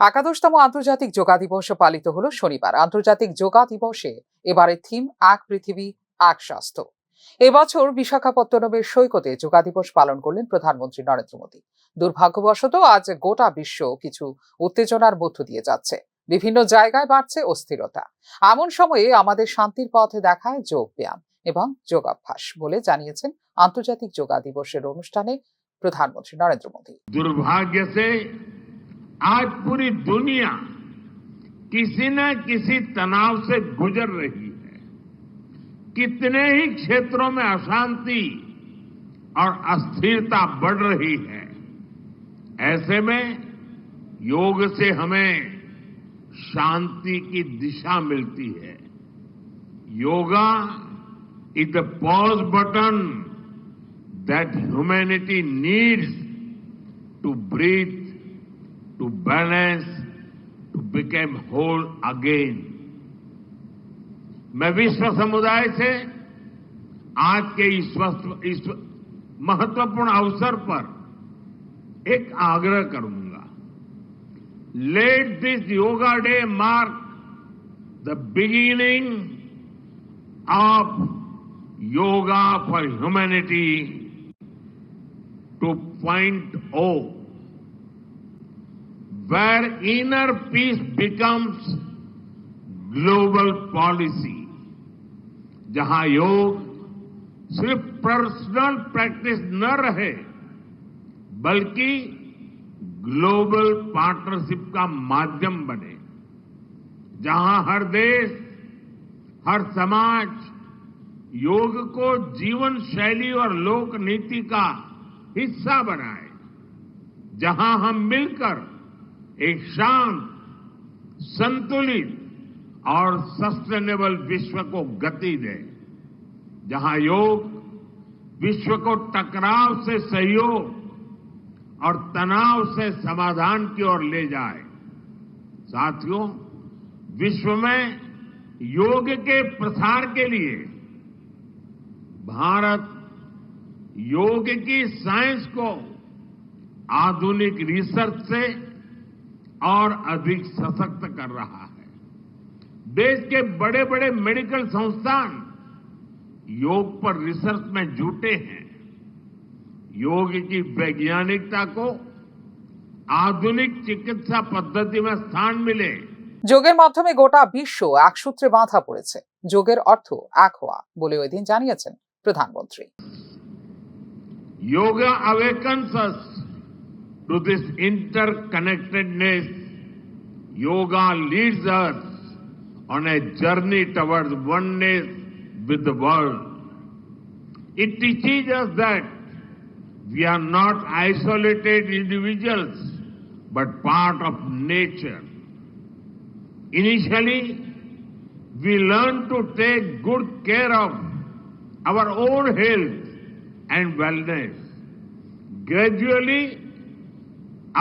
একাদশতম আন্তর্জাতিক যোগা দিবস পালিত হলো শনিবার। আন্তর্জাতিক যোগা দিবসে এবারের থিম এক পৃথিবী এক স্বাস্থ্য। এবছর বিশাখাপত্তনমের সৈকতে যোগা দিবস পালন করলেন প্রধানমন্ত্রী নরেন্দ্র মোদী। দুর্ভাগ্যবশত আজ গোটা বিশ্ব কিছু উত্তেজনার মধ্য দিয়ে যাচ্ছে। বিভিন্ন জায়গায় বাড়ছে অস্থিরতা। এমন সময়ে আমাদের শান্তির পথে দেখায় যোগ ব্যায়াম এবং যোগাভ্যাস বলে জানিয়েছেন আন্তর্জাতিক যোগা দিবসের অনুষ্ঠানে প্রধানমন্ত্রী নরেন্দ্র মোদী। दुर्भाग्य से आज पूरी दुनिया किसी न किसी तनाव से गुजर रही है। कितने ही क्षेत्रों में अशांति और अस्थिरता बढ़ रही है। ऐसे में योग से हमें शांति की दिशा मिलती है। Yoga is the pause button that humanity needs to breathe, to balance, to become whole again. मैं विश्व समुदाय से आज के इस महत्वपूर्ण अवसर पर एक आग्रह करूंगा। Let this yoga day mark the beginning of yoga for humanity 2.0, where inner peace becomes global policy, जहां योग सिर्फ पर्सनल प्रैक्टिस न रहे बल्कि ग्लोबल पार्टनरशिप का माध्यम बने, जहां हर देश, हर समाज योग को जीवन शैली और लोक नीति का हिस्सा बनाए, जहां हम मिलकर एक शांत, संतुलित और सस्टेनेबल विश्व को गति दें, जहां योग विश्व को टकराव से सहयोग और तनाव से समाधान की ओर ले जाए। साथियों, विश्व में योग के प्रसार के लिए भारत योग की साइंस को आधुनिक रिसर्च से और अधिक सशक्त कर रहा है। देश के बड़े बड़े मेडिकल संस्थान योग पर रिसर्च में जुटे हैं। योग की वैज्ञानिकता को आधुनिक चिकित्सा पद्धति में स्थान मिले। যোগের মাধ্যমে গোটা বিশ্ব এক সূত্রে বাঁধা পড়েছে। যোগের অর্থ এক হওয়া বলে ওই দিন জানিয়েছেন প্রধানমন্ত্রী। Yoga awakens us to this interconnectedness. Yoga leads us on a journey towards oneness with the world. It teaches us that we are not isolated individuals, but part of nature. Initially, we learn to take good care of our own health and wellness. Gradually,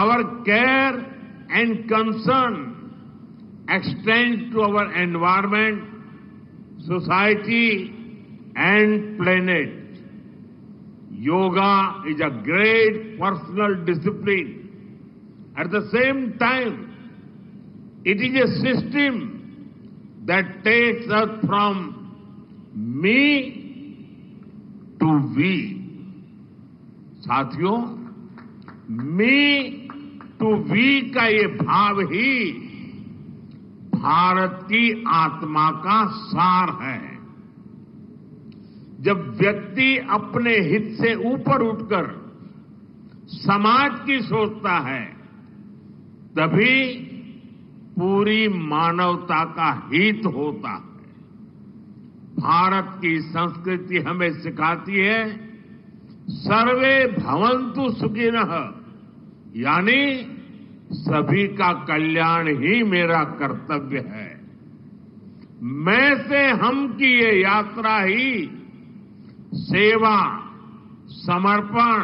our care and concern extends to our environment, society, and planet. Yoga is a great personal discipline. At the same time, it is a system that takes us from me to we. साथियों, मी to we का ये भाव ही भारत की आत्मा का सार है। जब व्यक्ति अपने हित से ऊपर उठकर समाज की सोचता है, तभी पूरी मानवता का हित होता है। भारत की संस्कृति हमें सिखाती है सर्वे भवन्तु सुखिनः, यानी सभी का कल्याण ही मेरा कर्तव्य है। मैं से हम की ये यात्रा ही सेवा, समर्पण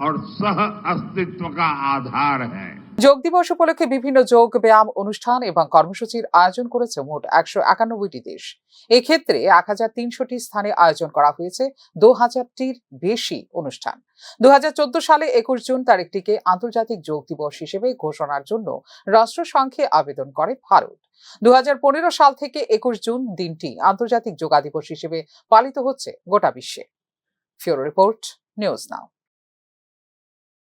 और सह अस्तित्व का आधार है। যোগ দিবস উপলক্ষে বিভিন্ন যোগ ব্যায়াম অনুষ্ঠান এবং কর্মসূচির আয়োজন করেছে মোট 191টি দেশ। এক্ষেত্রে 1300টি স্থানে আয়োজন করা হয়েছে 2000টির বেশি অনুষ্ঠান। 2014 সালে 21 জুন তারিখটিকে আন্তর্জাতিক যোগ দিবস হিসেবে ঘোষণার জন্য রাষ্ট্রসংঘে আবেদন করে ভারত। 2015 সাল থেকে 21 জুন দিনটি আন্তর্জাতিক যোগা দিবস হিসেবে পালিত হচ্ছে গোটা বিশ্বে। ফিউরো রিপোর্ট, নিউজ নাও।